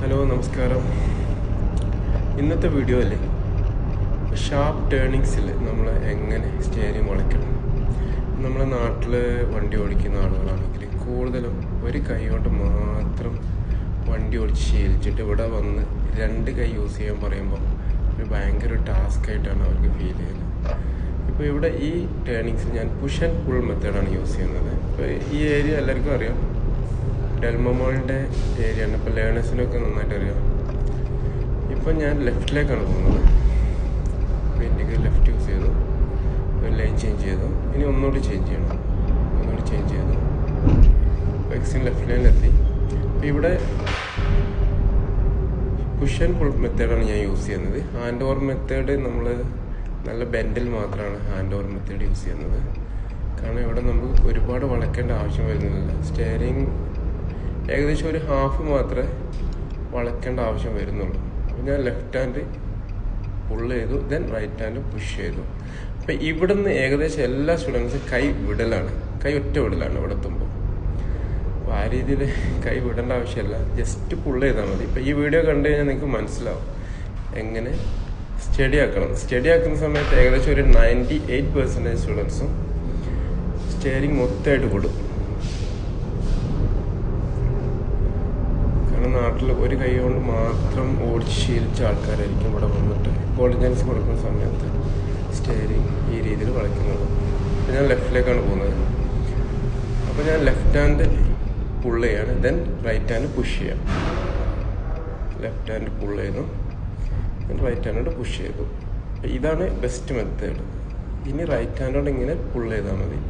Hello നമസ്കാരം. ഇന്നത്തെ video അല്ലേ ഷാർപ്പ് ടേണിങ്സിൽ നമ്മൾ എങ്ങനെ സ്റ്റിയറിംഗ് വളയ്ക്കണം. നമ്മളെ നാട്ടിൽ വണ്ടി ഓടിക്കുന്ന ആളുകളാണെങ്കിൽ കൂടുതലും ഒരു കൈ കൊണ്ട് മാത്രം വണ്ടി ഓടിച്ച് ശീലിച്ചിട്ട് ഇവിടെ വന്ന് രണ്ട് കൈ യൂസ് ചെയ്യാൻ പറയുമ്പോൾ ഒരു ഭയങ്കര ടാസ്ക് ആയിട്ടാണ് അവർക്ക് ഫീൽ ചെയ്യുന്നത്. ഇപ്പോൾ ഇവിടെ ഈ ടേണിങ്സിൽ ഞാൻ പുഷ് ആൻഡ് പുൾ മെത്തേഡാണ് യൂസ് ചെയ്യുന്നത്. ഇപ്പോൾ ഈ ഏരിയ എല്ലാവർക്കും അറിയാം, ഡെൽമോളിൻ്റെ ഏരിയയാണ്. ഇപ്പോൾ ലേണേഴ്സിനൊക്കെ നന്നായിട്ട് അറിയാം. ഇപ്പം ഞാൻ ലെഫ്റ്റിലേക്കാണ് പോകുന്നത്. അപ്പോൾ എനിക്ക് ലെഫ്റ്റ് യൂസ് ചെയ്തു, ലൈൻ ചേഞ്ച് ചെയ്തു. ഇനി ഒന്നുകൂടി ചേഞ്ച് ചെയ്യണം, ഒന്നുകൂടി ചേഞ്ച് ചെയ്തു. എക്സിൻ ലെഫ്റ്റ് ലൈനിലെത്തി. അപ്പോൾ ഇവിടെ പുഷ് ആൻഡ് പുൾ മെത്തേഡാണ് ഞാൻ യൂസ് ചെയ്യുന്നത്. ഹാൻഡ് ഓവർ മെത്തേഡ് നമ്മൾ നല്ല ബെൻഡിൽ മാത്രമാണ് ഹാൻഡ് ഓവർ മെത്തേഡ് യൂസ് ചെയ്യുന്നത്. കാരണം ഇവിടെ നമുക്ക് ഒരുപാട് വളയ്ക്കേണ്ട ആവശ്യം വരുന്നില്ല. സ്റ്റിയറിംഗ് ഏകദേശം ഒരു ഹാഫ് മാത്രമേ വളയ്ക്കേണ്ട ആവശ്യം വരുന്നുള്ളൂ. അപ്പോൾ ഞാൻ ലെഫ്റ്റ് ഹാൻഡ് പുൾ ചെയ്തു, ദെൻ റൈറ്റ് ഹാൻഡ് പുഷ് ചെയ്തു. അപ്പോൾ ഇവിടുന്ന് ഏകദേശം എല്ലാ സ്റ്റുഡൻസും കൈ വിടലാണ്, കൈ ഒറ്റ വിടലാണ് ഇവിടെ എത്തുമ്പോൾ. അപ്പോൾ ആ രീതിയിൽ കൈ വിടേണ്ട ആവശ്യമില്ല, ജസ്റ്റ് പുൾ ചെയ്താൽ മതി. ഇപ്പോൾ ഈ വീഡിയോ കണ്ടു കഴിഞ്ഞാൽ നിങ്ങൾക്ക് മനസ്സിലാവും എങ്ങനെ സ്റ്റഡി ആക്കണം. സ്റ്റഡി ആക്കുന്ന സമയത്ത് ഏകദേശം ഒരു 98% സ്റ്റുഡൻസും സ്റ്റിയറിംഗ് മൊത്തമായിട്ട് വിടും. കാരണം നാട്ടിൽ ഒരു കൈ കൊണ്ട് മാത്രം ഓടിച്ച് ശീലിച്ച ആൾക്കാരായിരിക്കും ഇവിടെ വന്നിട്ട് കോളിജൻസ് കൊടുക്കുന്ന സമയത്ത് സ്റ്റിയറിംഗ് ഈ രീതിയിൽ വളയ്ക്കുന്നത്. അപ്പോൾ ഞാൻ ലെഫ്റ്റിലേക്കാണ് പോകുന്നത്. അപ്പോൾ ഞാൻ ലെഫ്റ്റ് ഹാൻഡ് പുൾ ചെയ്യാണ്, ദെൻ റൈറ്റ് ഹാൻഡ് പുഷ് ചെയ്യാം. ലെഫ്റ്റ് ഹാൻഡ് പുൾ ചെയ്തു, ദെൻ റൈറ്റ് ഹാൻഡ് പുഷ് ചെയ്തു. ഇതാണ് ബെസ്റ്റ് മെത്തേഡ്. ഇനി റൈറ്റ് ഹാൻഡോട് ഇങ്ങനെ പുൾ ചെയ്താൽ മതി,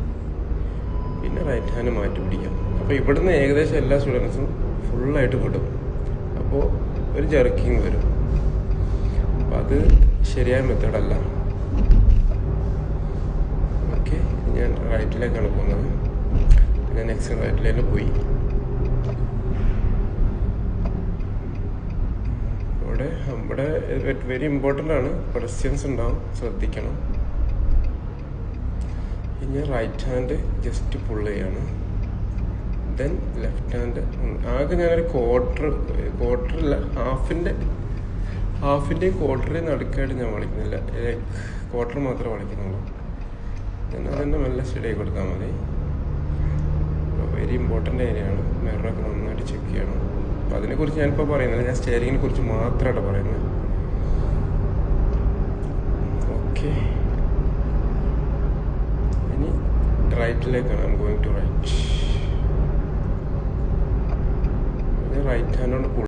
പിന്നെ റൈറ്റ് ഹാൻഡ് മാറ്റി പിടിക്കാം. അപ്പോൾ ഇവിടുന്ന് ഏകദേശം എല്ലാ സ്റ്റുഡൻസും ഫുള്ളായിട്ട് വിടും. അപ്പോൾ ഒരു ജർക്കിങ് വരും. അപ്പം അത് ശരിയായ മെത്തേഡല്ല. ഓക്കെ, ഞാൻ റൈറ്റിലേക്കാണ് പോകുന്നത്. ഞാൻ നെക്സ്റ്റ് റൈറ്റിലേക്ക് പോയി. ഇവിടെ വെരി ഇമ്പോർട്ടൻ്റ് ആണ്, ക്വസ്റ്റ്യൻസ് ഉണ്ടാവും, ശ്രദ്ധിക്കണം. ഇനി റൈറ്റ് ഹാൻഡ് ജസ്റ്റ് പുൾ ചെയ്യാണ്, ദെൻ ലെഫ്റ്റ് ഹാൻഡ്. ആകെ ഞാനൊരു ക്വാർട്ടറില്ല, ഹാഫിൻ്റെയും ക്വാർട്ടറിൽ നടുക്കായിട്ട് ഞാൻ വലിക്കുന്നില്ല, ക്വാർട്ടർ മാത്രമേ വലിക്കുന്നുള്ളൂ. ഞാൻ അതന്നെ മെല്ലെ സ്റ്റഡി കൊടുത്താൽ മതി. വെരി ഇമ്പോർട്ടൻ്റ് ഏരിയയാണ്. മിററൊക്കെ നന്നായിട്ട് ചെക്ക് ചെയ്യണം. അപ്പോൾ അതിനെക്കുറിച്ച് ഞാനിപ്പോൾ പറയുന്നില്ല, ഞാൻ സ്റ്റിയറിങ്ങിനെ കുറിച്ച് മാത്രമായിട്ട് പറയുന്നത്. ഓക്കെ, ഇനി റൈറ്റിലേക്കാണ്. I am going to right. Right hand കൊണ്ട്